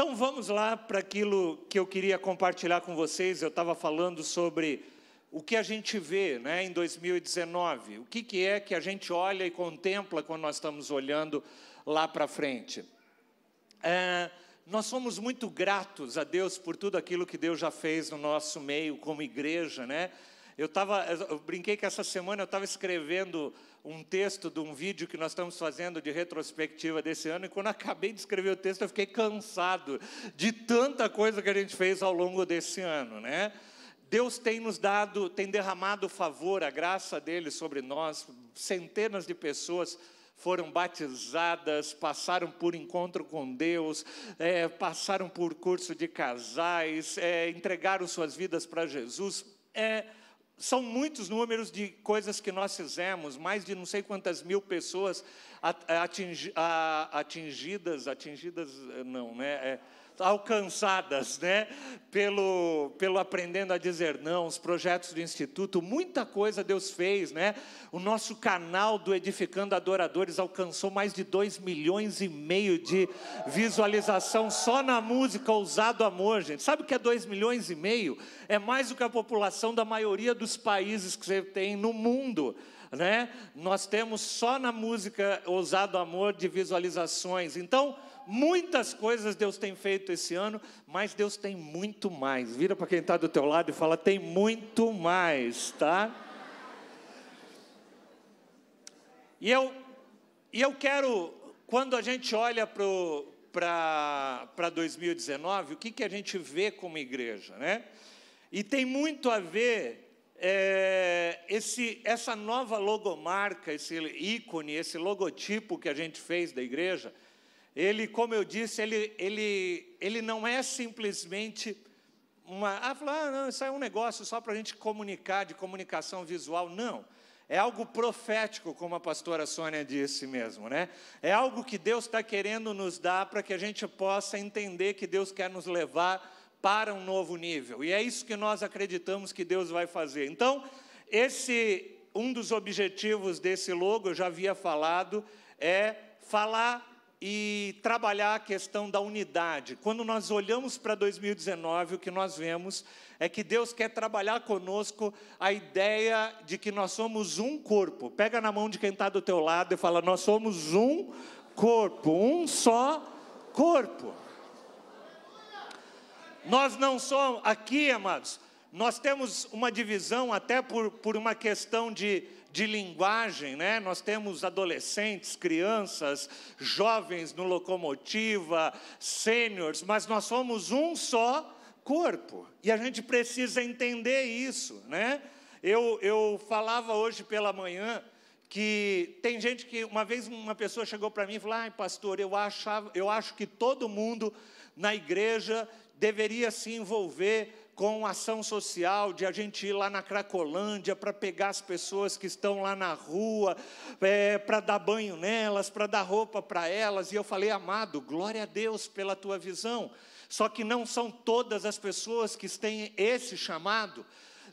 Então vamos lá para aquilo que eu queria compartilhar com vocês. Eu estava falando sobre o que a gente vê, né, em 2019. O que é que a gente olha e contempla quando nós estamos olhando lá para frente. Nós somos muito gratos a Deus por tudo aquilo que Deus já fez no nosso meio como igreja, né? Eu brinquei que essa semana eu estava escrevendo um texto de um vídeo que nós estamos fazendo de retrospectiva desse ano, e quando eu acabei de escrever o texto, eu fiquei cansado de tanta coisa que a gente fez ao longo desse ano, né? Deus tem derramado o favor, a graça dele sobre nós. Centenas de pessoas foram batizadas, passaram por encontro com Deus, passaram por curso de casais, entregaram suas vidas para Jesus. São muitos números de coisas que nós fizemos, mais de não sei quantas mil pessoas alcançadas, né, pelo Aprendendo a Dizer Não, os projetos do Instituto, muita coisa Deus fez, né? O nosso canal do Edificando Adoradores alcançou mais de 2,5 milhões de visualização só na música Ousado Amor, gente. Sabe o que é 2,5 milhões? É mais do que a população da maioria dos países que você tem no mundo, né? Nós temos só na música Ousado Amor de visualizações. Então, muitas coisas Deus tem feito esse ano, mas Deus tem muito mais. Vira para quem está do teu lado e fala, tem muito mais, tá? E eu quero, quando a gente olha para 2019, o que a gente vê como igreja, né? E tem muito a ver essa nova logomarca, esse ícone, esse logotipo que a gente fez da igreja. Ele, como eu disse, ele não é simplesmente não, isso é um negócio só para a gente comunicar, de comunicação visual. Não, é algo profético, como a pastora Sônia disse mesmo, né? É algo que Deus está querendo nos dar para que a gente possa entender que Deus quer nos levar para um novo nível. E é isso que nós acreditamos que Deus vai fazer. Então, um dos objetivos desse logo, eu já havia falado, é falar e trabalhar a questão da unidade. Quando nós olhamos para 2019, o que nós vemos é que Deus quer trabalhar conosco a ideia de que nós somos um corpo. Pega na mão de quem está do teu lado e fala, nós somos um corpo, um só corpo. Nós não somos, aqui, amados, nós temos uma divisão até por uma questão de linguagem, né? Nós temos adolescentes, crianças, jovens no locomotiva, sêniores, mas nós somos um só corpo, e a gente precisa entender isso, né? Eu falava hoje pela manhã que tem gente que, uma vez uma pessoa chegou para mim e falou, pastor, eu acho que todo mundo na igreja deveria se envolver com ação social, de a gente ir lá na Cracolândia para pegar as pessoas que estão lá na rua, para dar banho nelas, para dar roupa para elas. E eu falei, amado, glória a Deus pela tua visão. Só que não são todas as pessoas que têm esse chamado.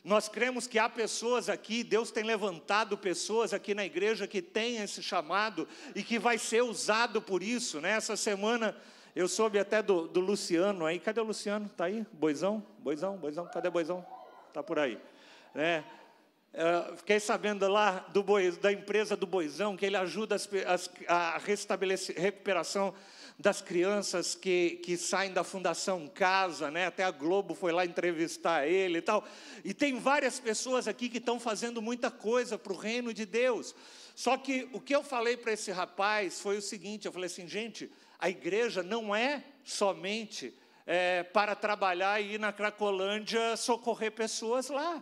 Nós cremos que há pessoas aqui, Deus tem levantado pessoas aqui na igreja que têm esse chamado e que vai ser usado por isso, né? Essa semana eu soube até do Luciano aí. Cadê o Luciano? Está aí? Boizão? Cadê o Boizão? Está por aí. Fiquei sabendo lá da empresa do Boizão, que ele ajuda a restabelecer, recuperação das crianças que saem da Fundação Casa, né? Até a Globo foi lá entrevistar ele e tal. E tem várias pessoas aqui que estão fazendo muita coisa para o reino de Deus. Só que o que eu falei para esse rapaz foi o seguinte, eu falei assim, gente, a igreja não é somente para trabalhar e ir na Cracolândia socorrer pessoas lá.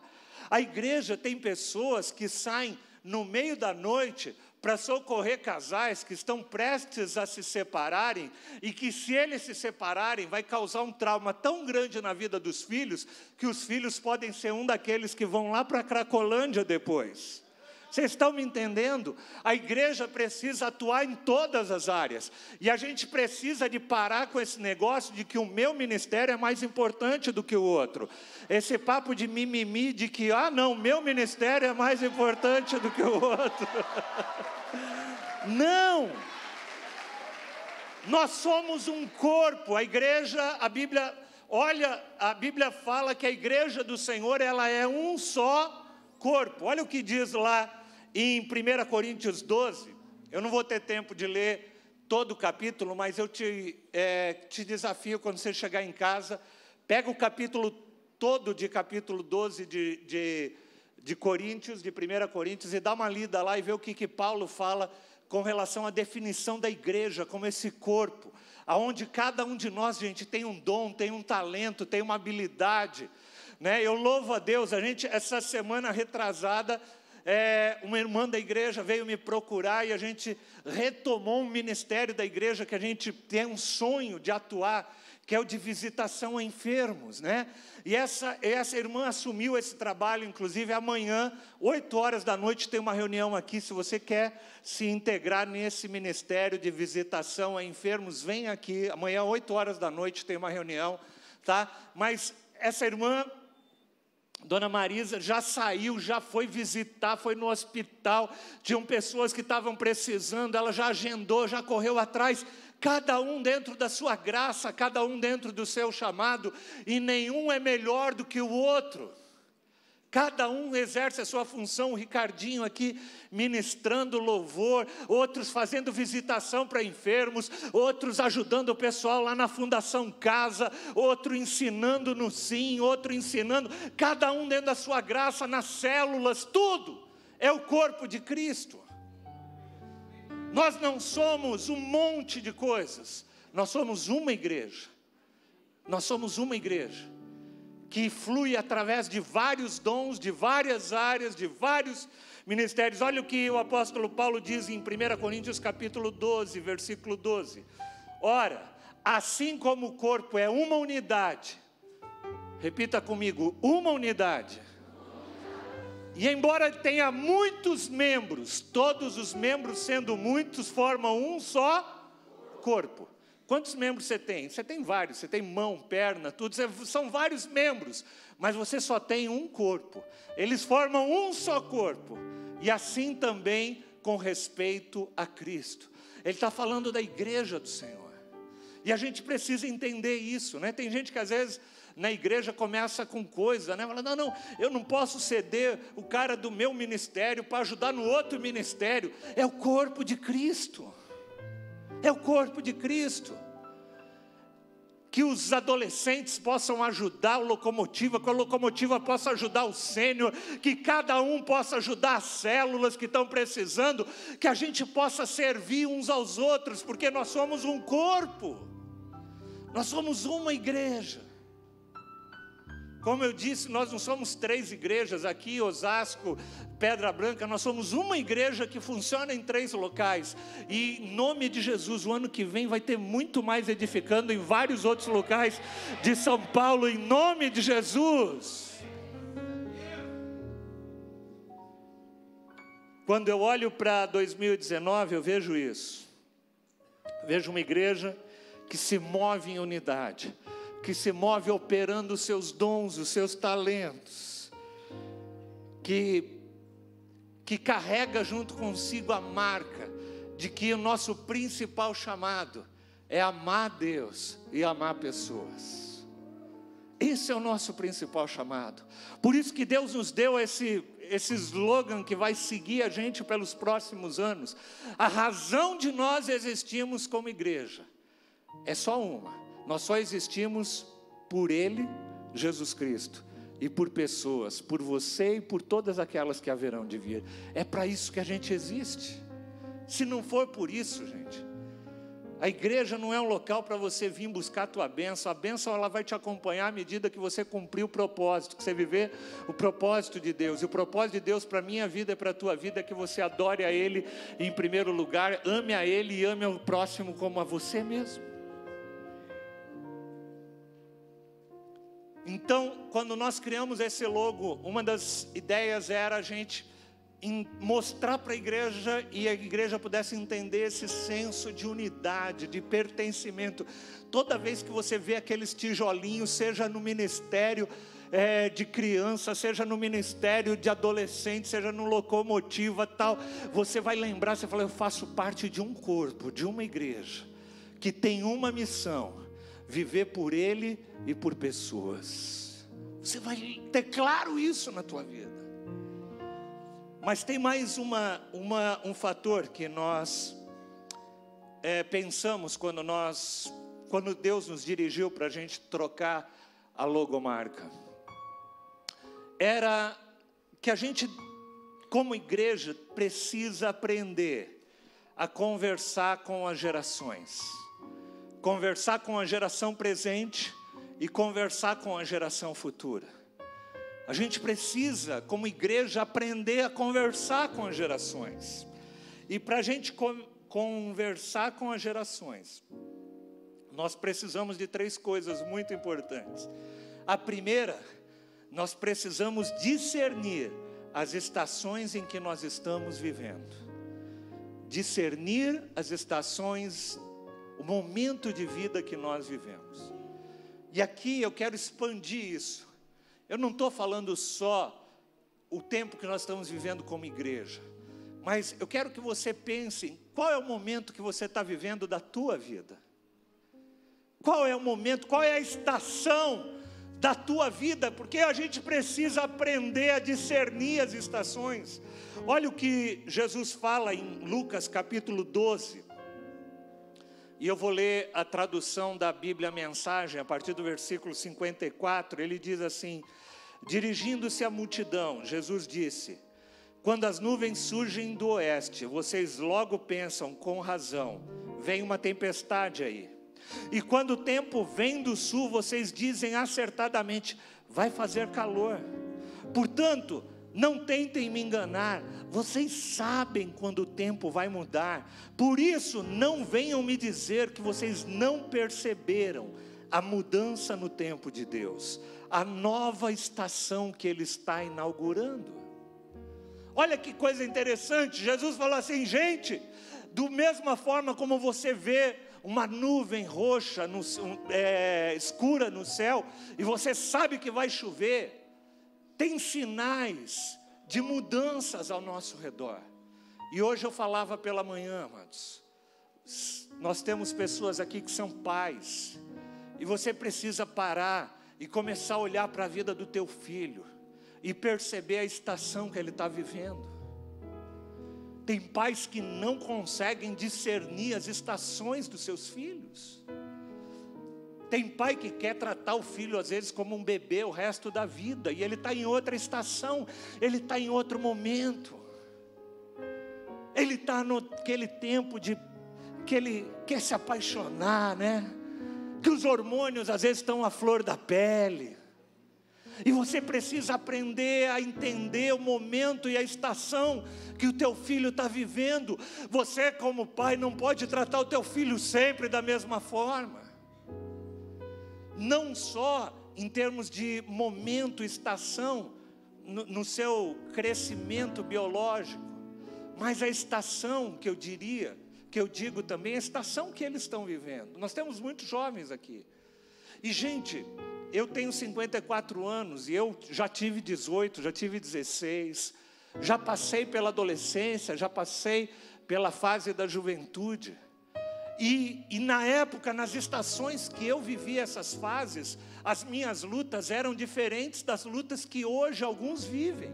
A igreja tem pessoas que saem no meio da noite para socorrer casais que estão prestes a se separarem e que, se eles se separarem, vai causar um trauma tão grande na vida dos filhos que os filhos podem ser um daqueles que vão lá para a Cracolândia depois. Vocês estão me entendendo? A igreja precisa atuar em todas as áreas. E a gente precisa de parar com esse negócio de que o meu ministério é mais importante do que o outro. Esse papo de mimimi, de que, não, meu ministério é mais importante do que o outro. Não! Nós somos um corpo. A igreja, a Bíblia fala que a igreja do Senhor, ela é um só corpo. Olha o que diz lá em 1 Coríntios 12. Eu não vou ter tempo de ler todo o capítulo, mas eu te desafio, quando você chegar em casa, pega o capítulo todo de capítulo 12 de Coríntios, de 1 Coríntios, e dá uma lida lá e vê o que Paulo fala com relação à definição da igreja como esse corpo, aonde cada um de nós, gente, tem um dom, tem um talento, tem uma habilidade, né? Eu louvo a Deus. Essa semana retrasada, uma irmã da igreja veio me procurar e a gente retomou um ministério da igreja que a gente tem um sonho de atuar, que é o de visitação a enfermos, né? E essa irmã assumiu esse trabalho. Inclusive amanhã, 8 da noite, tem uma reunião aqui. Se você quer se integrar nesse ministério de visitação a enfermos, vem aqui, amanhã, 8 da noite, tem uma reunião, tá? Mas essa irmã, Dona Marisa, já saiu, já foi visitar, foi no hospital, tinham pessoas que estavam precisando, ela já agendou, já correu atrás, cada um dentro da sua graça, cada um dentro do seu chamado, e nenhum é melhor do que o outro. Cada um exerce a sua função. O Ricardinho aqui ministrando louvor, outros fazendo visitação para enfermos, outros ajudando o pessoal lá na Fundação Casa, outro ensinando no Sim, outro ensinando, cada um dentro da sua graça, nas células, tudo é o corpo de Cristo. Nós não somos um monte de coisas, nós somos uma igreja. Nós somos uma igreja que flui através de vários dons, de várias áreas, de vários ministérios. Olha o que o apóstolo Paulo diz em 1 Coríntios capítulo 12, versículo 12. Ora, assim como o corpo é uma unidade, repita comigo, uma unidade. E embora tenha muitos membros, todos os membros sendo muitos, formam um só corpo. Quantos membros você tem? Você tem vários, você tem mão, perna, tudo, são vários membros, mas você só tem um corpo. Eles formam um só corpo, e assim também com respeito a Cristo. Ele está falando da igreja do Senhor, e a gente precisa entender isso, né? Tem gente que às vezes na igreja começa com coisa, né? Fala, não, eu não posso ceder o cara do meu ministério para ajudar no outro ministério. É o corpo de Cristo. É o corpo de Cristo. Que os adolescentes possam ajudar a locomotiva, que a locomotiva possa ajudar o sênior, que cada um possa ajudar as células que estão precisando, que a gente possa servir uns aos outros, porque nós somos um corpo, nós somos uma igreja. Como eu disse, nós não somos 3 igrejas aqui, Osasco, Pedra Branca, nós somos uma igreja que funciona em 3 locais. E em nome de Jesus, o ano que vem vai ter muito mais edificando em vários outros locais de São Paulo, em nome de Jesus. Quando eu olho para 2019, eu vejo isso. Vejo uma igreja que se move em unidade, que se move operando os seus dons, os seus talentos, que carrega junto consigo a marca de que o nosso principal chamado é amar Deus e amar pessoas. Esse é o nosso principal chamado. Por isso que Deus nos deu esse slogan que vai seguir a gente pelos próximos anos. A razão de nós existirmos como igreja é só uma. Nós só existimos por Ele, Jesus Cristo, e por pessoas, por você e por todas aquelas que haverão de vir. É para isso que a gente existe. Se não for por isso, gente, a igreja não é um local para você vir buscar a tua bênção. A bênção, ela vai te acompanhar à medida que você cumprir o propósito, que você viver o propósito de Deus. E o propósito de Deus para a minha vida e para a tua vida é que você adore a Ele em primeiro lugar, ame a Ele e ame ao próximo como a você mesmo. Então, quando nós criamos esse logo, uma das ideias era a gente mostrar para a igreja, e a igreja pudesse entender esse senso de unidade, de pertencimento. Toda vez que você vê aqueles tijolinhos, seja no ministério de criança, seja no ministério de adolescente, seja no locomotiva tal, você vai lembrar, você fala, eu faço parte de um corpo, de uma igreja, que tem uma missão: viver por Ele e por pessoas. Você vai ter claro isso na tua vida. Mas tem mais um fator que nós pensamos quando Deus nos dirigiu para a gente trocar a logomarca. Era que a gente, como igreja, precisa aprender a conversar com as gerações. Conversar com a geração presente e conversar com a geração futura. A gente precisa, como igreja, aprender a conversar com as gerações. E para a gente conversar com as gerações, nós precisamos de 3 coisas muito importantes. A primeira, nós precisamos discernir as estações em que nós estamos vivendo. Discernir as estações, o momento de vida que nós vivemos. E aqui eu quero expandir isso. Eu não estou falando só o tempo que nós estamos vivendo como igreja, mas eu quero que você pense em qual é o momento que você está vivendo da tua vida. Qual é o momento, qual é a estação da tua vida, porque a gente precisa aprender a discernir as estações. Olha o que Jesus fala em Lucas capítulo 12, e eu vou ler a tradução da Bíblia Mensagem, a partir do versículo 54, ele diz assim: dirigindo-se à multidão, Jesus disse: quando as nuvens surgem do oeste, vocês logo pensam, com razão, vem uma tempestade aí. E quando o tempo vem do sul, vocês dizem acertadamente, vai fazer calor. Portanto, não tentem me enganar, vocês sabem quando o tempo vai mudar. Por isso, não venham me dizer que vocês não perceberam a mudança no tempo de Deus, a nova estação que Ele está inaugurando. Olha que coisa interessante, Jesus falou assim: gente, do mesma forma como você vê uma nuvem roxa, escura no céu, e você sabe que vai chover, tem sinais de mudanças ao nosso redor. E hoje eu falava pela manhã, amados, nós temos pessoas aqui que são pais, e você precisa parar e começar a olhar para a vida do teu filho, e perceber a estação que ele está vivendo. Tem pais que não conseguem discernir as estações dos seus filhos. Tem pai que quer tratar o filho às vezes como um bebê o resto da vida, e ele está em outra estação, ele está em outro momento. Ele está naquele tempo que ele quer se apaixonar, né? Que os hormônios às vezes estão à flor da pele. E você precisa aprender a entender o momento e a estação que o teu filho está vivendo. Você, como pai, não pode tratar o teu filho sempre da mesma forma. Não só em termos de momento, estação, no seu crescimento biológico, mas a estação que eu digo também, a estação que eles estão vivendo. Nós temos muitos jovens aqui. E, gente, eu tenho 54 anos e eu já tive 18, já tive 16, já passei pela adolescência, já passei pela fase da juventude. E na época, nas estações que eu vivi essas fases, as minhas lutas eram diferentes das lutas que hoje alguns vivem.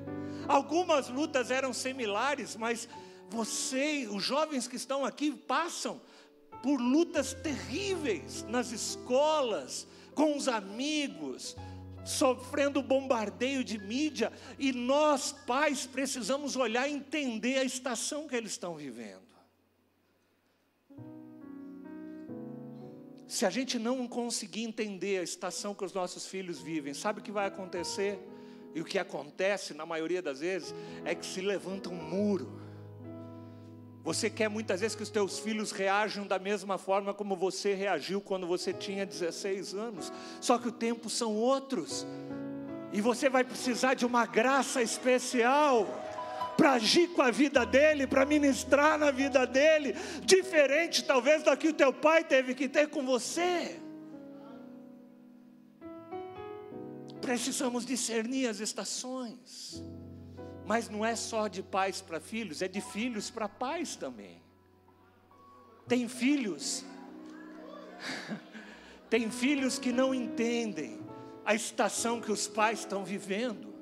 Algumas lutas eram similares, mas os jovens que estão aqui, passam por lutas terríveis nas escolas, com os amigos, sofrendo bombardeio de mídia, e nós, pais, precisamos olhar e entender a estação que eles estão vivendo. Se a gente não conseguir entender a estação que os nossos filhos vivem, sabe o que vai acontecer? E o que acontece, na maioria das vezes, é que se levanta um muro. Você quer muitas vezes que os teus filhos reajam da mesma forma como você reagiu quando você tinha 16 anos. Só que os tempos são outros. E você vai precisar de uma graça especial para agir com a vida dele, para ministrar na vida dele, diferente talvez da que o teu pai teve que ter com você. Precisamos discernir as estações. Mas não é só de pais para filhos, é de filhos para pais também. Tem filhos Tem filhos que não entendem a estação que os pais estão vivendo.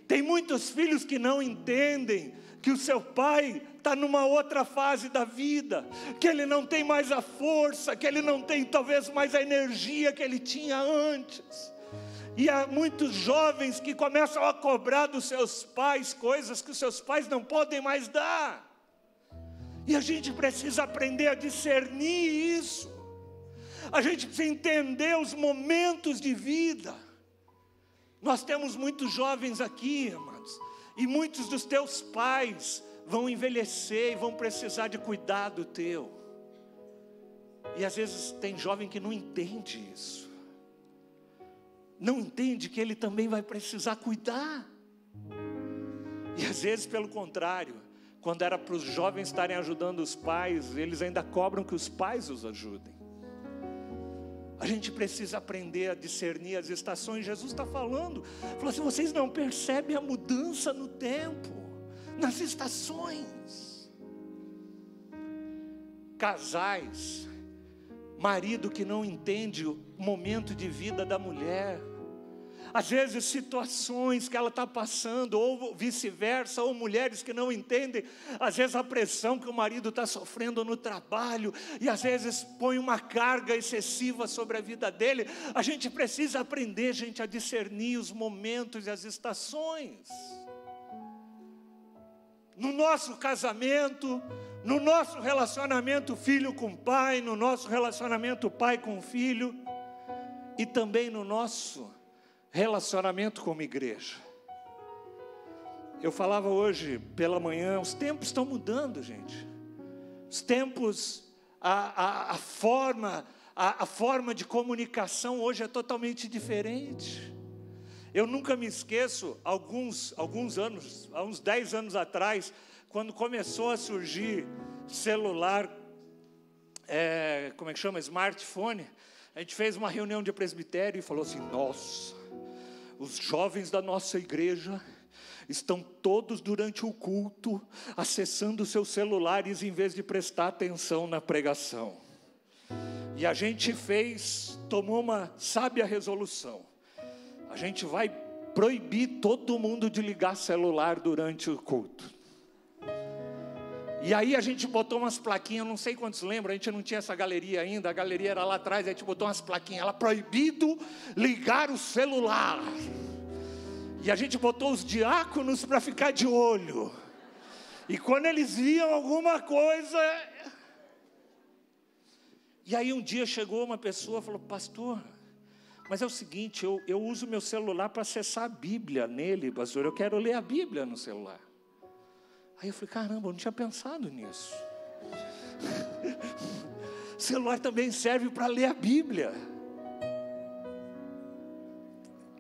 Tem muitos filhos que não entendem que o seu pai está numa outra fase da vida, que ele não tem mais a força, que ele não tem talvez mais a energia que ele tinha antes. E há muitos jovens que começam a cobrar dos seus pais coisas que os seus pais não podem mais dar. E a gente precisa aprender a discernir isso. A gente precisa entender os momentos de vida. Nós temos muitos jovens aqui, amados, e muitos dos teus pais vão envelhecer e vão precisar de cuidado teu. E às vezes tem jovem que não entende isso. Não entende que ele também vai precisar cuidar. E às vezes pelo contrário, quando era para os jovens estarem ajudando os pais, eles ainda cobram que os pais os ajudem. A gente precisa aprender a discernir as estações. Jesus está falando, falou assim: vocês não percebem a mudança no tempo, nas estações. Casais, marido que não entende o momento de vida da mulher, às vezes situações que ela está passando, ou vice-versa, ou mulheres que não entendem, às vezes a pressão que o marido está sofrendo no trabalho, e às vezes põe uma carga excessiva sobre a vida dele. A gente precisa aprender, gente, a discernir os momentos e as estações. No nosso casamento, no nosso relacionamento filho com pai, no nosso relacionamento pai com filho, e também no nosso relacionamento como igreja. Eu falava hoje pela manhã, os tempos estão mudando, gente. Os tempos, a forma de comunicação hoje é totalmente diferente. Eu nunca me esqueço, alguns anos, há uns 10 anos atrás, quando começou a surgir celular, smartphone, a gente fez uma reunião de presbitério e falou assim: nossa, os jovens da nossa igreja estão todos durante o culto acessando seus celulares em vez de prestar atenção na pregação. E a gente tomou uma sábia resolução. A gente vai proibir todo mundo de ligar celular durante o culto. E aí a gente botou umas plaquinhas, não sei quantos lembram, a gente não tinha essa galeria ainda, a galeria era lá atrás, a gente botou umas plaquinhas, ela proibido ligar o celular. E a gente botou os diáconos para ficar de olho. E quando eles viam alguma coisa... E aí um dia chegou uma pessoa e falou: pastor, mas é o seguinte, eu uso meu celular para acessar a Bíblia nele, pastor, eu quero ler a Bíblia no celular. Aí eu falei: caramba, eu não tinha pensado nisso. O celular também serve para ler a Bíblia.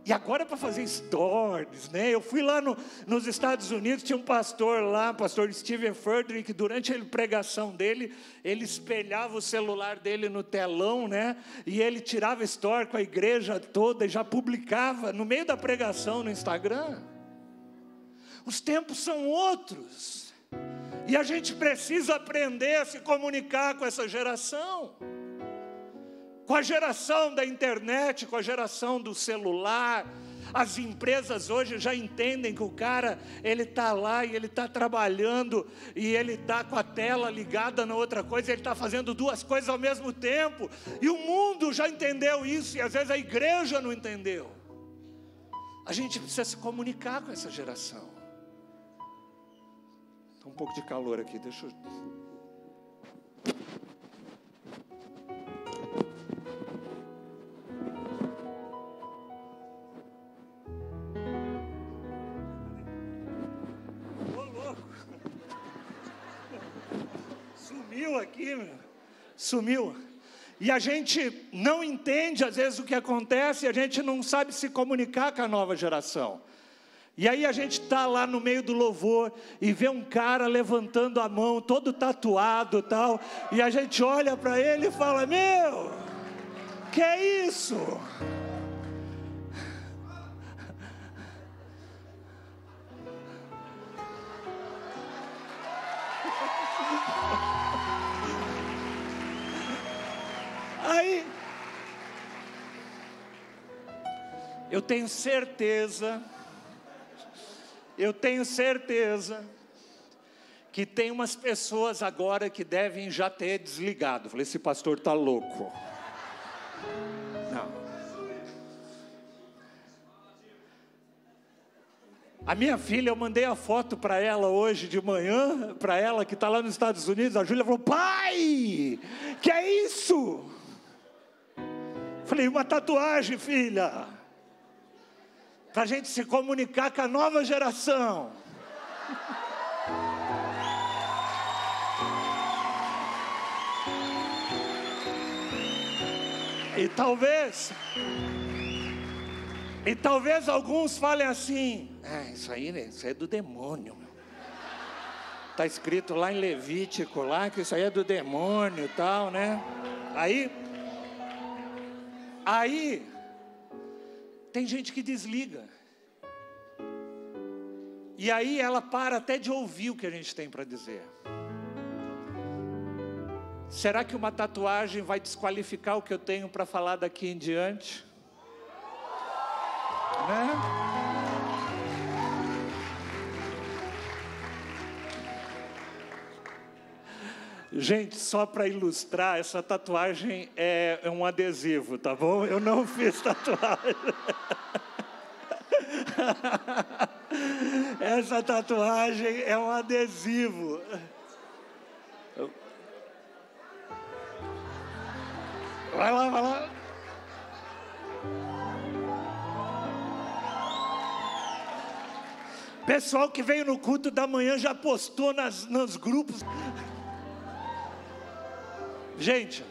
E agora é para fazer stories, né? Eu fui lá nos Estados Unidos, tinha um pastor lá, pastor Steven Furtick, que durante a pregação dele, ele espelhava o celular dele no telão, né? E ele tirava story com a igreja toda e já publicava no meio da pregação no Instagram. Os tempos são outros. E a gente precisa aprender a se comunicar com essa geração. Com a geração da internet, com a geração do celular. As empresas hoje já entendem que o cara, ele está lá e ele está trabalhando, e ele está com a tela ligada na outra coisa, ele está fazendo duas coisas ao mesmo tempo. E o mundo já entendeu isso, e às vezes a igreja não entendeu. A gente precisa se comunicar com essa geração. Está um pouco de calor aqui, deixa eu... Sumiu aqui, meu. Sumiu. E a gente não entende às vezes o que acontece, a gente não sabe se comunicar com a nova geração. E aí a gente está lá no meio do louvor e vê um cara levantando a mão, todo tatuado e tal, e a gente olha para ele e fala: meu, que é isso? Eu tenho certeza que tem umas pessoas agora que devem já ter desligado. Falei, esse pastor está louco. Não. A minha filha, eu mandei a foto para ela hoje de manhã, para ela que está lá nos Estados Unidos. A Júlia falou, pai, que é isso? Falei, uma tatuagem, filha, para a gente se comunicar com a nova geração. E talvez alguns falem assim, isso aí é do demônio, meu. Está escrito lá em Levítico, lá, que isso aí é do demônio e tal, né? Aí, tem gente que desliga. E aí ela para até de ouvir o que a gente tem para dizer. Será que uma tatuagem vai desqualificar o que eu tenho para falar daqui em diante? Né? Gente, só para ilustrar, essa tatuagem é um adesivo, tá bom? Eu não fiz tatuagem. Essa tatuagem é um adesivo. Vai lá. Pessoal que veio no culto da manhã já postou nos grupos. Gente,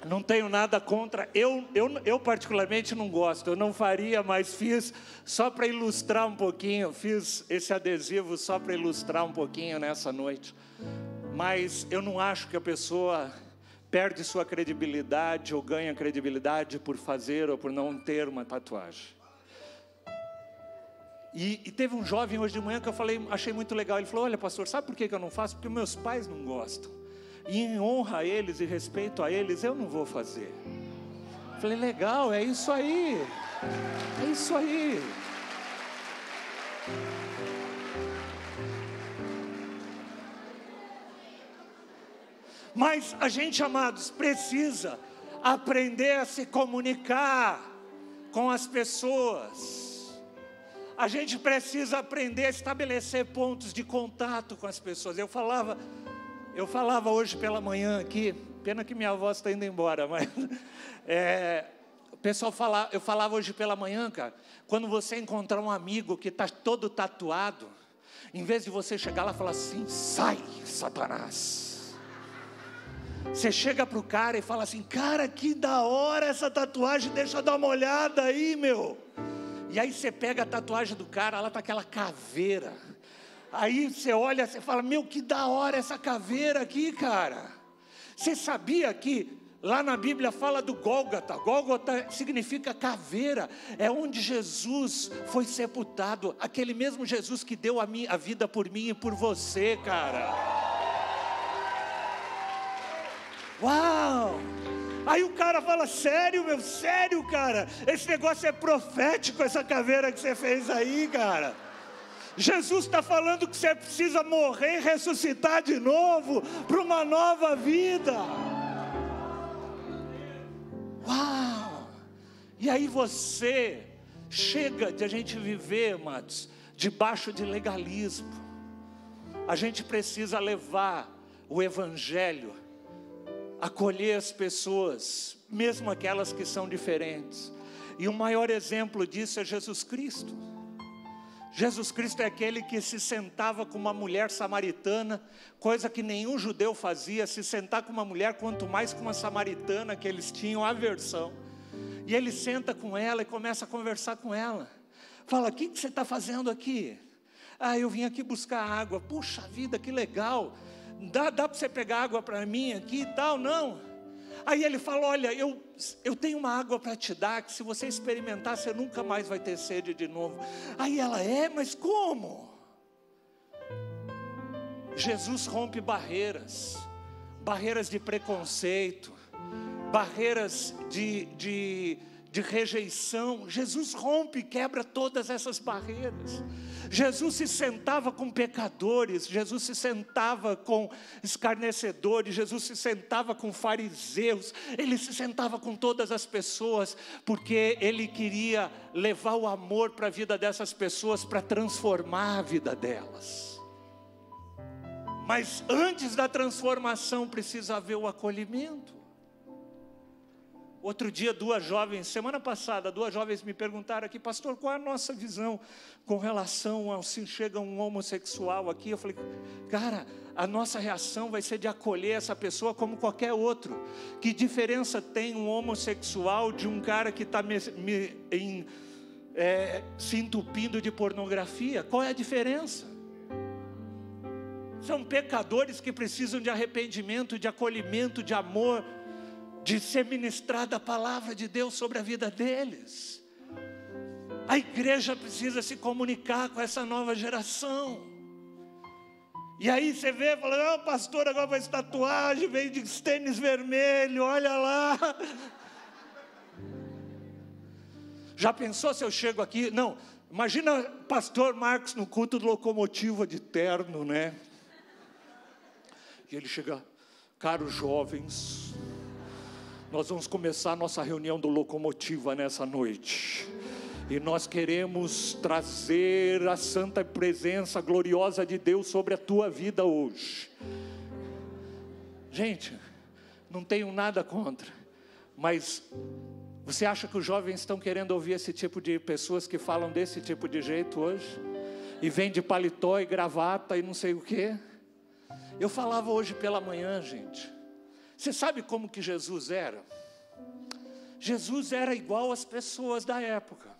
não tenho nada contra. Eu particularmente não gosto. Eu não faria, mas fiz só para ilustrar um pouquinho. Fiz esse adesivo só para ilustrar um pouquinho nessa noite. Mas eu não acho que a pessoa perde sua credibilidade ou ganha credibilidade por fazer ou por não ter uma tatuagem. E teve um jovem hoje de manhã que eu achei muito legal. Ele falou, olha pastor, sabe por que eu não faço? Porque meus pais não gostam. E em honra a eles e respeito a eles, eu não vou fazer. Eu falei, legal, é isso aí. É isso aí. Mas a gente, amados, precisa aprender a se comunicar com as pessoas. A gente precisa aprender a estabelecer pontos de contato com as pessoas. Eu falava hoje pela manhã aqui, pena que minha voz está indo embora, mas eu falava hoje pela manhã, cara, quando você encontrar um amigo que está todo tatuado, em vez de você chegar lá e falar assim, sai, Satanás. Você chega para o cara e fala assim, cara, que da hora essa tatuagem, deixa eu dar uma olhada aí, meu. E aí você pega a tatuagem do cara, lá está aquela caveira. Aí você olha, você fala, meu, que da hora essa caveira aqui, cara. Você sabia que lá na Bíblia fala do Gólgota? Gólgota significa caveira. É onde Jesus foi sepultado. Aquele mesmo Jesus que deu a vida por mim e por você, cara. Uau! Aí o cara fala, sério, meu, sério, cara. Esse negócio é profético, essa caveira que você fez aí, cara. Jesus está falando que você precisa morrer e ressuscitar de novo para uma nova vida. Uau! E aí chega de a gente viver, amados, debaixo de legalismo. A gente precisa levar o Evangelho, acolher as pessoas, mesmo aquelas que são diferentes. E o maior exemplo disso é Jesus Cristo. Jesus Cristo é aquele que se sentava com uma mulher samaritana, coisa que nenhum judeu fazia, se sentar com uma mulher, quanto mais com uma samaritana, que eles tinham aversão. E ele senta com ela e começa a conversar com ela. Fala, o que você está fazendo aqui? Eu vim aqui buscar água. Puxa vida, que legal. Dá para você pegar água para mim aqui e tal? Não. Aí ele fala, olha, eu tenho uma água para te dar, que se você experimentar, você nunca mais vai ter sede de novo. Aí ela, mas como? Jesus rompe barreiras de preconceito, barreiras de de rejeição. Jesus rompe e quebra todas essas barreiras. Jesus se sentava com pecadores, Jesus se sentava com escarnecedores, Jesus se sentava com fariseus, Ele se sentava com todas as pessoas, porque Ele queria levar o amor para a vida dessas pessoas, para transformar a vida delas. Mas antes da transformação precisa haver o acolhimento. Outro dia, semana passada, duas jovens me perguntaram aqui: pastor, qual é a nossa visão com relação ao se chega um homossexual aqui? Eu falei: cara, a nossa reação vai ser de acolher essa pessoa como qualquer outro. Que diferença tem um homossexual de um cara que está se entupindo de pornografia? Qual é a diferença? São pecadores que precisam de arrependimento, de acolhimento, de amor, de ser ministrada a palavra de Deus sobre a vida deles. A igreja precisa se comunicar com essa nova geração. E aí você vê, fala: pastor, agora faz tatuagem, veio de tênis vermelho, olha lá. Já pensou se eu chego aqui? Não, imagina pastor Marcos no culto do Locomotiva de terno, né? E ele chega: caros jovens, nós vamos começar a nossa reunião do Locomotiva nessa noite. E nós queremos trazer a santa presença gloriosa de Deus sobre a tua vida hoje. Gente, não tenho nada contra, mas você acha que os jovens estão querendo ouvir esse tipo de pessoas que falam desse tipo de jeito hoje? E vem de paletó e gravata e não sei o quê? Eu falava hoje pela manhã, gente. Você sabe como que Jesus era? Jesus era igual às pessoas da época.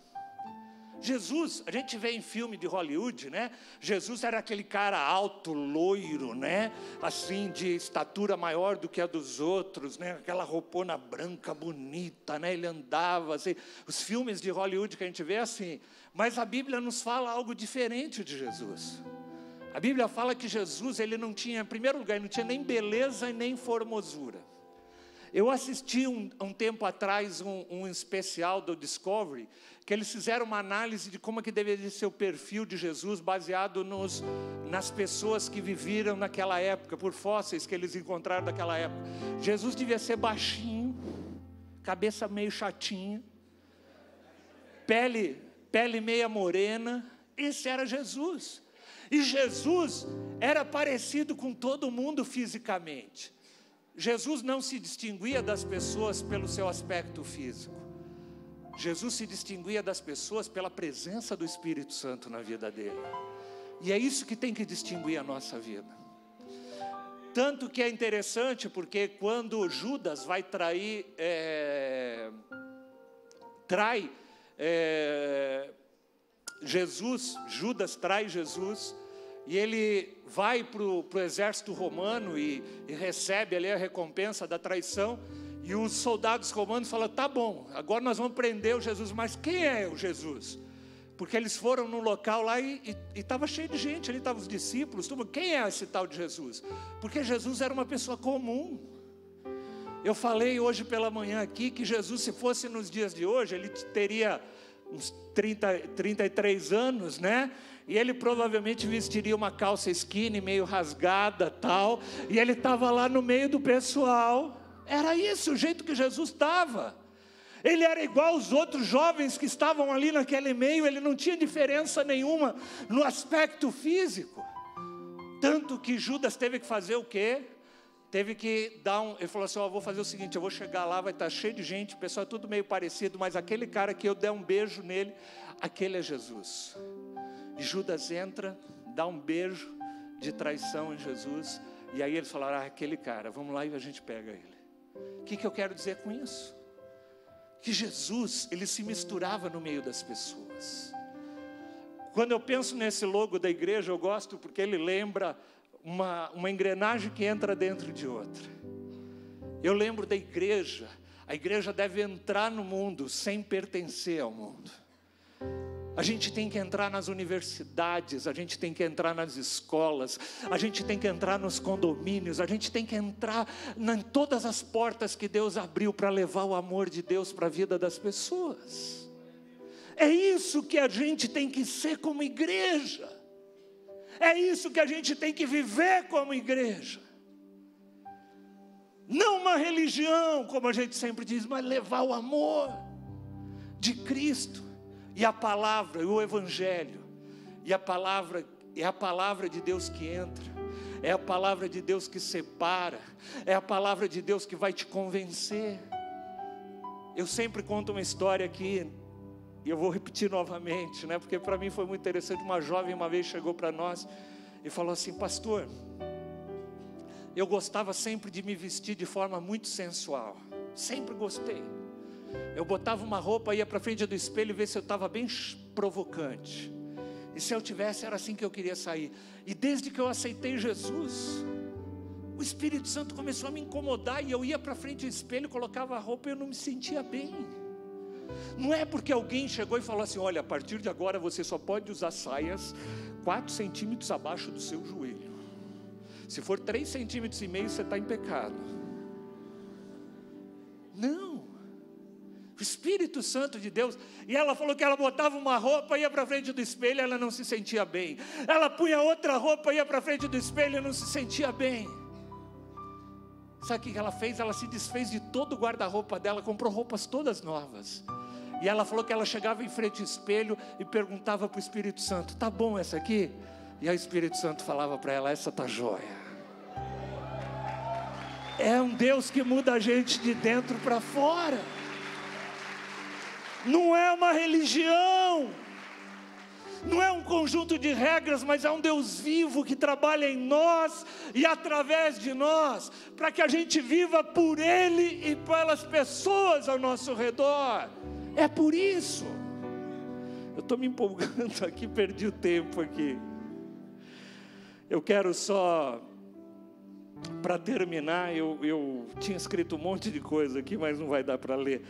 Jesus, a gente vê em filme de Hollywood, né? Jesus era aquele cara alto, loiro, né? Assim, de estatura maior do que a dos outros, né? Aquela roupona branca, bonita, né? Ele andava assim. Os filmes de Hollywood que a gente vê assim. Mas a Bíblia nos fala algo diferente de Jesus. A Bíblia fala que Jesus, ele não tinha, em primeiro lugar, ele não tinha nem beleza e nem formosura. Eu assisti um tempo atrás um especial do Discovery, que eles fizeram uma análise de como é que deveria ser o perfil de Jesus, baseado nas pessoas que viveram naquela época, por fósseis que eles encontraram daquela época. Jesus devia ser baixinho, cabeça meio chatinha, pele meia morena. Esse era Jesus. E Jesus era parecido com todo mundo fisicamente. Jesus não se distinguia das pessoas pelo seu aspecto físico. Jesus se distinguia das pessoas pela presença do Espírito Santo na vida dele. E é isso que tem que distinguir a nossa vida. Tanto que é interessante, porque quando Judas vai trai Jesus, Judas trai Jesus, e ele vai para o exército romano e recebe ali a recompensa da traição, e os soldados romanos falam: tá bom, agora nós vamos prender o Jesus. Mas quem é o Jesus? Porque eles foram num local lá e estava cheio de gente, ali estavam os discípulos, tudo. Quem é esse tal de Jesus? Porque Jesus era uma pessoa comum. Eu falei hoje pela manhã aqui que Jesus, se fosse nos dias de hoje, ele teria uns 33 anos, né? E ele provavelmente vestiria uma calça skinny, meio rasgada, tal. E ele estava lá no meio do pessoal. Era isso, o jeito que Jesus estava. Ele era igual aos outros jovens que estavam ali naquele meio. Ele não tinha diferença nenhuma no aspecto físico. Tanto que Judas teve que fazer o quê? Teve que ele falou assim: vou fazer o seguinte, eu vou chegar lá, vai estar cheio de gente, o pessoal é tudo meio parecido, mas aquele cara que eu der um beijo nele, aquele é Jesus. E Judas entra, dá um beijo de traição em Jesus, e aí eles falaram: aquele cara, vamos lá e a gente pega ele. O que eu quero dizer com isso? Que Jesus, ele se misturava no meio das pessoas. Quando eu penso nesse logo da igreja, eu gosto porque ele lembra uma engrenagem que entra dentro de outra. Eu lembro da igreja. A igreja deve entrar no mundo sem pertencer ao mundo. A gente tem que entrar nas universidades, a gente tem que entrar nas escolas, a gente tem que entrar nos condomínios, a gente tem que entrar em todas as portas que Deus abriu para levar o amor de Deus para a vida das pessoas. É isso que a gente tem que ser como igreja. É isso que a gente tem que viver como igreja. Não uma religião, como a gente sempre diz, mas levar o amor de Cristo. E a palavra, e o evangelho, e a palavra, é a palavra de Deus que entra, é a palavra de Deus que separa, é a palavra de Deus que vai te convencer. Eu sempre conto uma história aqui, e eu vou repetir novamente, né? Porque para mim foi muito interessante. Uma jovem uma vez chegou para nós e falou assim: pastor, eu gostava sempre de me vestir de forma muito sensual, sempre gostei. Eu botava uma roupa, ia para frente do espelho e ver se eu estava bem provocante. E se eu tivesse, era assim que eu queria sair. E desde que eu aceitei Jesus, o Espírito Santo começou a me incomodar. E eu ia para frente do espelho, colocava a roupa e eu não me sentia bem. Não é porque alguém chegou e falou assim: olha, a partir de agora você só pode usar saias 4 centímetros abaixo do seu joelho. Se for 3,5 centímetros, você está em pecado. Não. O Espírito Santo de Deus. E ela falou que ela botava uma roupa, ia para frente do espelho, ela não se sentia bem. Ela punha outra roupa, ia para frente do espelho, e não se sentia bem. Sabe o que ela fez? Ela se desfez de todo o guarda-roupa dela, comprou roupas todas novas. E ela falou que ela chegava em frente ao espelho e perguntava para o Espírito Santo: tá bom essa aqui? E aí o Espírito Santo falava para ela: essa tá jóia. É um Deus que muda a gente de dentro para fora. Não é uma religião, não é um conjunto de regras, mas é um Deus vivo que trabalha em nós e através de nós, para que a gente viva por Ele e pelas pessoas ao nosso redor. É por isso. Eu estou me empolgando aqui, perdi o tempo aqui. Eu quero só, para terminar, eu tinha escrito um monte de coisa aqui, mas não vai dar para ler.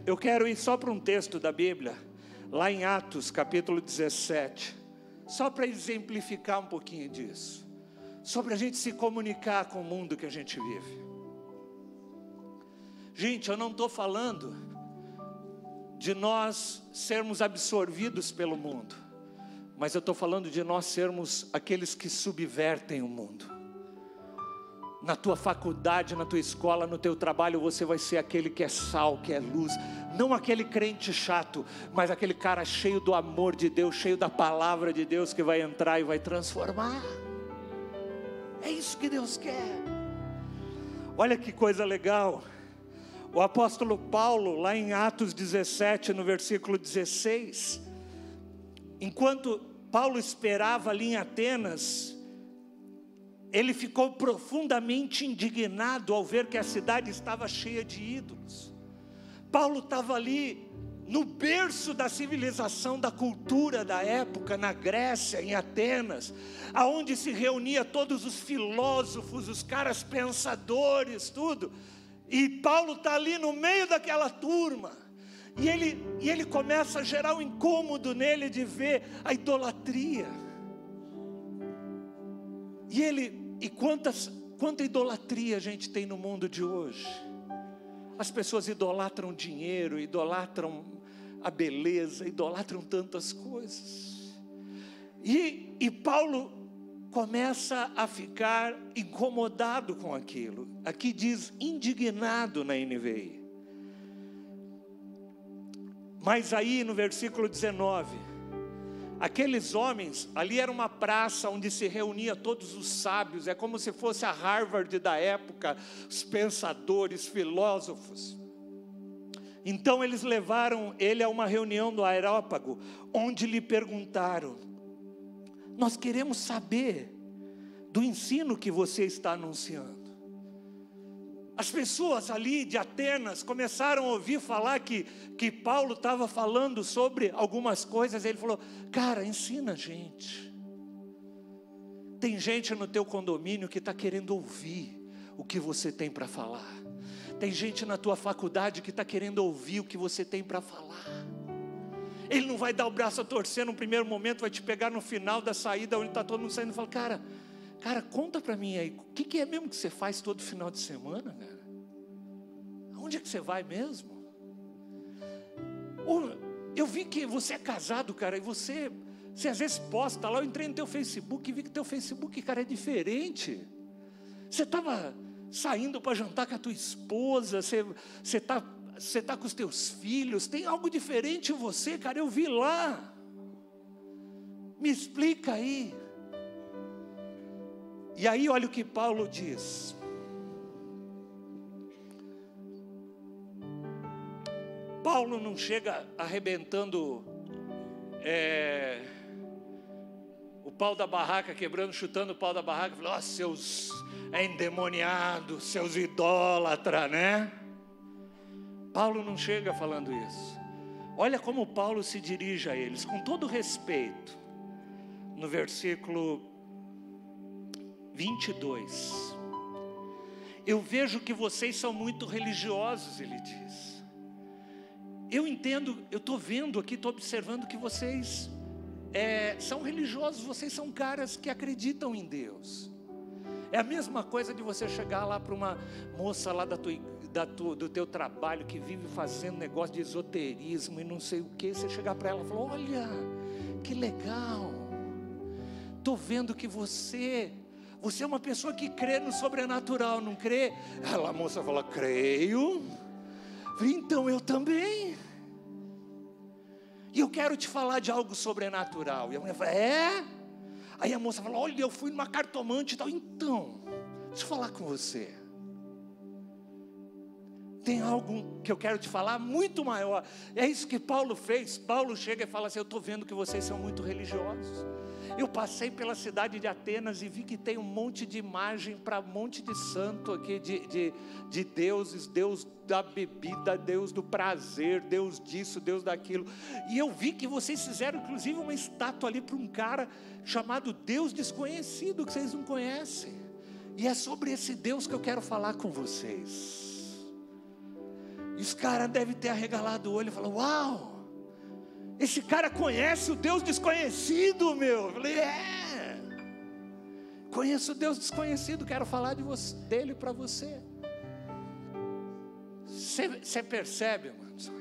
Eu quero ir só para um texto da Bíblia, lá em Atos capítulo 17, só para exemplificar um pouquinho disso, sobre a gente se comunicar com o mundo que a gente vive. Gente, eu não estou falando de nós sermos absorvidos pelo mundo, mas eu estou falando de nós sermos aqueles que subvertem o mundo. Na tua faculdade, na tua escola, no teu trabalho, você vai ser aquele que é sal, que é luz. Não aquele crente chato, mas aquele cara cheio do amor de Deus, cheio da palavra de Deus, que vai entrar e vai transformar. É isso que Deus quer. Olha que coisa legal. O apóstolo Paulo, lá em Atos 17, no versículo 16, enquanto Paulo esperava ali em Atenas, ele ficou profundamente indignado ao ver que a cidade estava cheia de ídolos. Paulo estava ali no berço da civilização, da cultura da época, na Grécia, em Atenas, aonde se reunia todos os filósofos, os caras pensadores, tudo. E Paulo está ali no meio daquela turma. E ele começa a gerar um incômodo nele de ver a idolatria. E quanta idolatria a gente tem no mundo de hoje. As pessoas idolatram dinheiro, idolatram a beleza, idolatram tantas coisas. E Paulo começa a ficar incomodado com aquilo. Aqui diz indignado na NVI. Mas aí no versículo 19, aqueles homens, ali era uma praça onde se reunia todos os sábios, é como se fosse a Harvard da época, os pensadores, filósofos. Então eles levaram ele a uma reunião do Areópago, onde lhe perguntaram: nós queremos saber do ensino que você está anunciando. As pessoas ali de Atenas começaram a ouvir falar que Paulo estava falando sobre algumas coisas. Ele falou: cara, ensina a gente. Tem gente no teu condomínio que está querendo ouvir o que você tem para falar. Tem gente na tua faculdade que está querendo ouvir o que você tem para falar. Ele não vai dar o braço a torcer no primeiro momento, vai te pegar no final da saída, onde está todo mundo saindo e fala, cara, conta para mim aí, o que é mesmo que você faz todo final de semana, cara? Aonde é que você vai mesmo? Eu vi que você é casado, cara, e você às vezes posta lá, eu entrei no teu Facebook e vi que teu Facebook, cara, é diferente. Você estava saindo para jantar com a tua esposa, você tá com os teus filhos, tem algo diferente em você, cara, eu vi lá. Me explica aí. E aí olha o que Paulo diz. Paulo não chega arrebentando o pau da barraca, quebrando, chutando o pau da barraca, falando, seus endemoniados, seus idólatras, né? Paulo não chega falando isso. Olha como Paulo se dirige a eles, com todo respeito. No versículo 22. Eu vejo que vocês são muito religiosos, ele diz. Eu entendo, eu estou vendo aqui, estou observando que vocês são religiosos, vocês são caras que acreditam em Deus. É a mesma coisa de você chegar lá para uma moça lá do teu trabalho, que vive fazendo negócio de esoterismo e não sei o que, você chegar para ela e falar, olha, que legal, estou vendo que você é uma pessoa que crê no sobrenatural, não crê? A moça fala, creio. Então eu também. E eu quero te falar de algo sobrenatural. E a mulher fala, Aí a moça fala, olha, eu fui numa cartomante e tal. Então, deixa eu falar com você. Tem algo que eu quero te falar muito maior. É isso que Paulo fez. Paulo chega e fala assim, eu estou vendo que vocês são muito religiosos. Eu passei pela cidade de Atenas e vi que tem um monte de imagem para um monte de santo aqui, de deuses, Deus da bebida, Deus do prazer, Deus disso, Deus daquilo. E eu vi que vocês fizeram inclusive uma estátua ali para um cara chamado Deus desconhecido, que vocês não conhecem. E é sobre esse Deus que eu quero falar com vocês. E os caras devem ter arregalado o olho e falado, uau! Esse cara conhece o Deus desconhecido, meu. Eu falei, conheço o Deus desconhecido, quero falar dele para você. Você percebe, irmãos?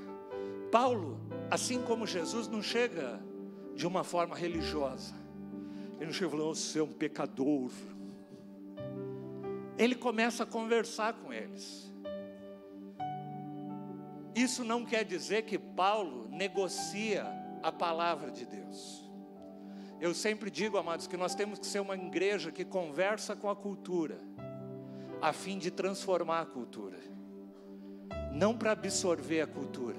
Paulo, assim como Jesus, não chega de uma forma religiosa. Ele não chega falando, você é um pecador. Ele começa a conversar com eles. Isso não quer dizer que Paulo negocia a palavra de Deus. Eu sempre digo, amados, que nós temos que ser uma igreja que conversa com a cultura, a fim de transformar a cultura, não para absorver a cultura.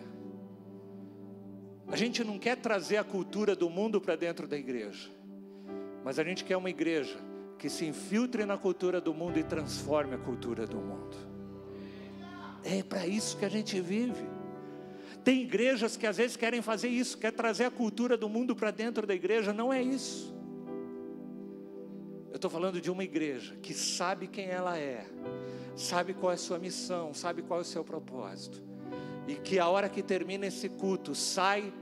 A gente não quer trazer a cultura do mundo para dentro da igreja, mas a gente quer uma igreja que se infiltre na cultura do mundo e transforme a cultura do mundo. É para isso que a gente vive. Tem igrejas que às vezes querem fazer isso, quer trazer a cultura do mundo para dentro da igreja. Não é isso. Eu estou falando de uma igreja que sabe quem ela é, sabe qual é a sua missão, sabe qual é o seu propósito, e que a hora que termina esse culto, sai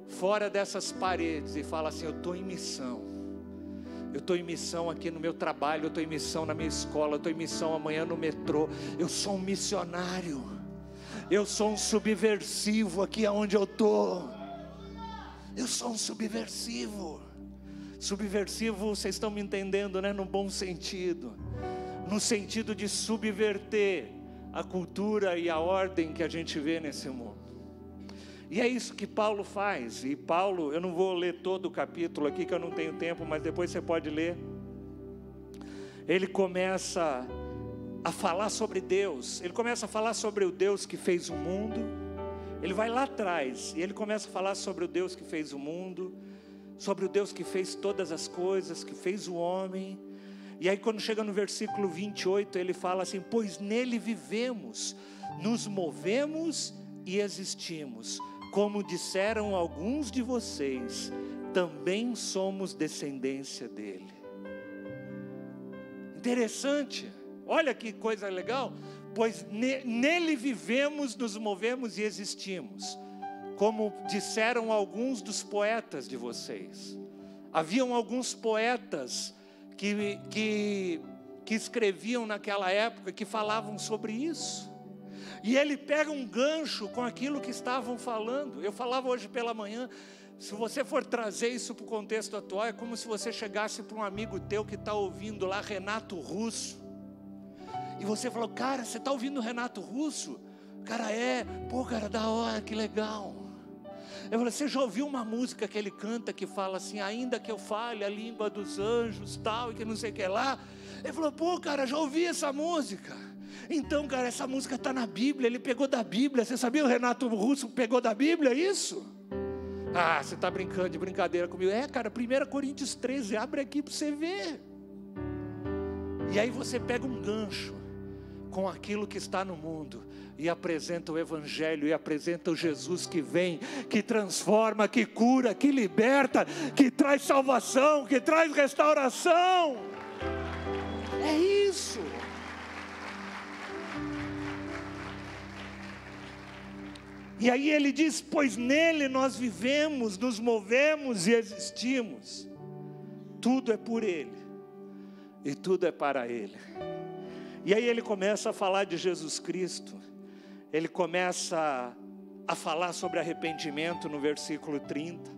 fora dessas paredes e fala assim, eu estou em missão. Eu estou em missão aqui no meu trabalho, eu estou em missão na minha escola, eu estou em missão amanhã no metrô. Eu sou um missionário, eu sou um subversivo aqui aonde eu estou. Eu sou um subversivo. Subversivo, vocês estão me entendendo, né? No bom sentido. No sentido de subverter a cultura e a ordem que a gente vê nesse mundo. E é isso que Paulo faz. E Paulo, eu não vou ler todo o capítulo aqui, que eu não tenho tempo, mas depois você pode ler. Ele começa a falar sobre Deus. Ele começa a falar sobre o Deus que fez o mundo. Ele vai lá atrás e ele começa a falar sobre o Deus que fez o mundo, sobre o Deus que fez todas as coisas, que fez o homem. E aí quando chega no versículo 28, ele fala assim, pois nele vivemos, nos movemos e existimos. Como disseram alguns de vocês, também somos descendência dele. Interessante, olha que coisa legal. Pois nele vivemos, nos movemos e existimos. como disseram alguns dos poetas de vocês. Haviam alguns poetas que escreviam naquela época, que falavam sobre isso. E ele pega um gancho com aquilo que estavam falando. Eu falava hoje pela manhã, se você for trazer isso para o contexto atual, é como se você chegasse para um amigo teu que está ouvindo lá Renato Russo. E você falou, cara, você está ouvindo Renato Russo? Cara, pô, cara, da hora, que legal. Eu falei, você já ouviu uma música que ele canta que fala assim, ainda que eu fale a língua dos anjos, tal, e que não sei o que lá? Ele falou, pô, cara, já ouvi essa música. Então, cara, essa música está na Bíblia, ele pegou da Bíblia. Você sabia o Renato Russo pegou da Bíblia isso? Ah, você está brincando de brincadeira comigo. Cara, 1 Coríntios 13, abre aqui para você ver. E aí você pega um gancho com aquilo que está no mundo e apresenta o Evangelho, e apresenta o Jesus que vem, que transforma, que cura, que liberta, que traz salvação, que traz restauração. É isso. E aí ele diz, pois nele nós vivemos, nos movemos e existimos. Tudo é por ele e tudo é para ele. E aí ele começa a falar de Jesus Cristo. Ele começa a falar sobre arrependimento no versículo 30.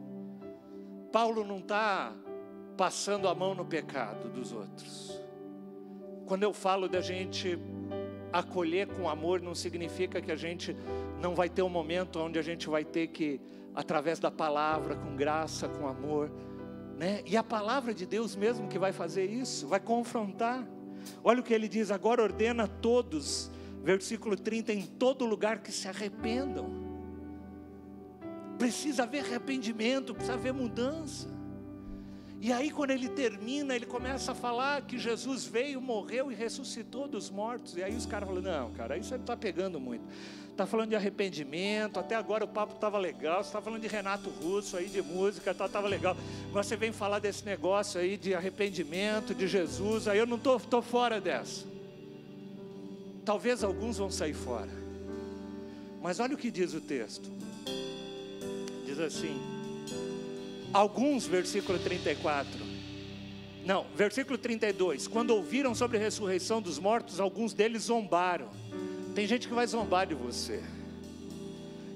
Paulo não está passando a mão no pecado dos outros. Quando eu falo da gente acolher com amor, não significa que a gente não vai ter um momento onde a gente vai ter que, através da palavra, com graça, com amor, né? E a palavra de Deus mesmo que vai fazer isso, vai confrontar. Olha o que ele diz, agora ordena a todos, versículo 30, em todo lugar que se arrependam. Precisa haver arrependimento, precisa haver mudança. E aí quando ele termina, ele começa a falar que Jesus veio, morreu e ressuscitou dos mortos. E aí os caras falam, não, cara, isso ele está pegando muito. Está falando de arrependimento, até agora o papo estava legal. Você está falando de Renato Russo aí, de música, estava legal. Agora você vem falar desse negócio aí de arrependimento, de Jesus. Aí eu não estou fora dessa. Talvez alguns vão sair fora. Mas olha o que diz o texto. Diz assim, alguns, versículo 34. Não, versículo 32. Quando ouviram sobre a ressurreição dos mortos, alguns deles zombaram. Tem gente que vai zombar de você.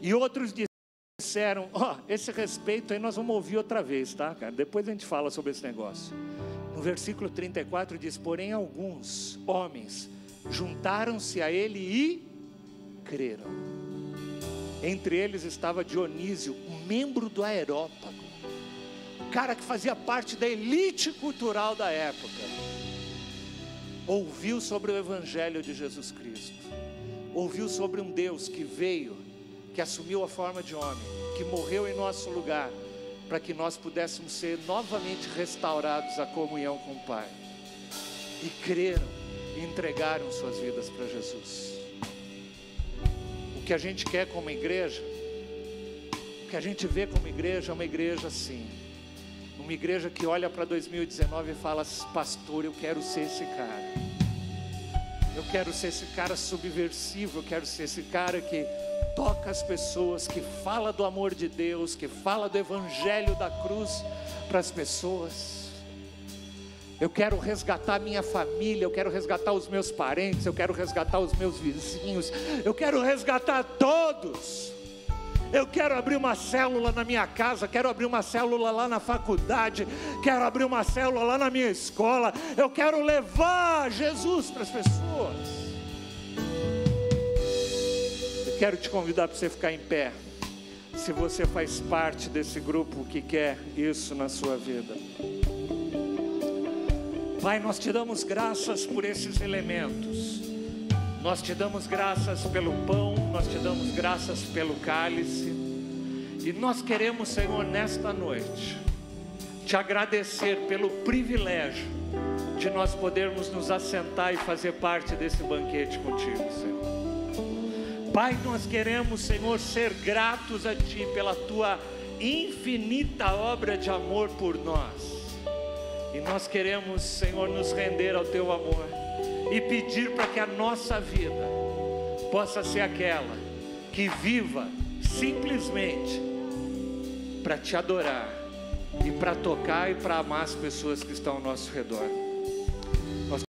E outros disseram, esse respeito aí nós vamos ouvir outra vez, tá, cara? Depois a gente fala sobre esse negócio. No versículo 34 diz, porém alguns homens juntaram-se a ele e creram. Entre eles estava Dionísio, um membro do Areópago, cara que fazia parte da elite cultural da época. Ouviu sobre o Evangelho de Jesus Cristo. Ouviu sobre um Deus que veio, que assumiu a forma de homem, que morreu em nosso lugar, para que nós pudéssemos ser novamente restaurados à comunhão com o Pai. E creram e entregaram suas vidas para Jesus. O que a gente quer como igreja, o que a gente vê como igreja é uma igreja assim. Uma igreja que olha para 2019 e fala, pastor, eu quero ser esse cara. Eu quero ser esse cara subversivo, eu quero ser esse cara que toca as pessoas, que fala do amor de Deus, que fala do Evangelho da cruz para as pessoas. Eu quero resgatar minha família, eu quero resgatar os meus parentes, eu quero resgatar os meus vizinhos, eu quero resgatar todos. Eu quero abrir uma célula na minha casa, quero abrir uma célula lá na faculdade, quero abrir uma célula lá na minha escola. Eu quero levar Jesus para as pessoas. Eu quero te convidar para você ficar em pé, se você faz parte desse grupo que quer isso na sua vida. Pai, nós te damos graças por esses elementos. Nós te damos graças pelo pão, nós te damos graças pelo cálice. E nós queremos, Senhor, nesta noite, te agradecer pelo privilégio de nós podermos nos assentar e fazer parte desse banquete contigo, Senhor. Pai, nós queremos, Senhor, ser gratos a Ti pela Tua infinita obra de amor por nós. E nós queremos, Senhor, nos render ao Teu amor e pedir para que a nossa vida possa ser aquela que viva simplesmente para te adorar e para tocar e para amar as pessoas que estão ao nosso redor.